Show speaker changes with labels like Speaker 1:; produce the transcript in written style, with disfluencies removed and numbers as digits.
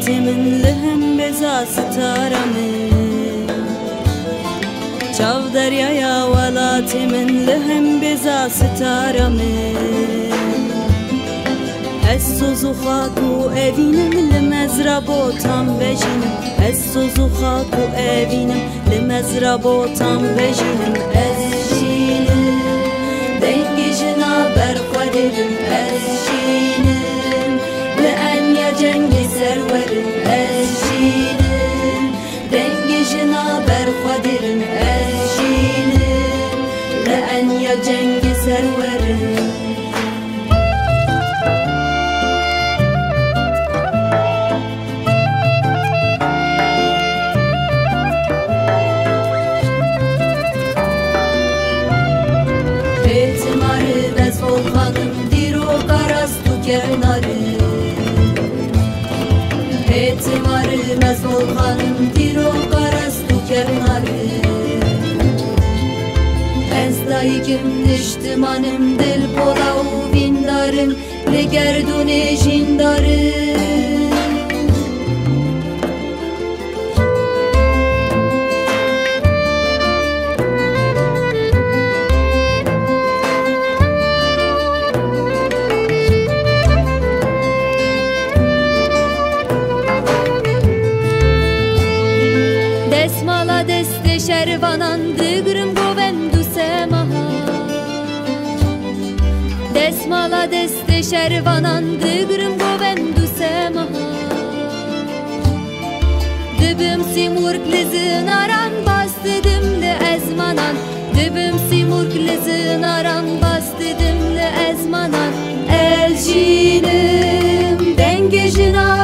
Speaker 1: من لهم بزا ستارمي چاو دریایا ولات من لهم بزا ستارمي سوزو خاکو اوینم لمزرابوتام بجینم سوزو خاکو اوینم لمزرابوتام بجینم جینم دنگی جنا برخودرم جینم لأنیا جنگی سرورم جینم دنگی جنا برخودرم جینم لأنیا جنگی سرورم Etmarım volkanım diro karastu kenarı Ez dayıgım niştimanım dil pola vindarım Le gerdune jindarım Şervanan dıgrım govendu semaha Desmala deste şervanan dıgrım govendu semaha Dübüm simurk lizin aran bastıdım le ezmanan Dübüm simurk lizin aran bastıdım le ezmanan Elçinim dengejina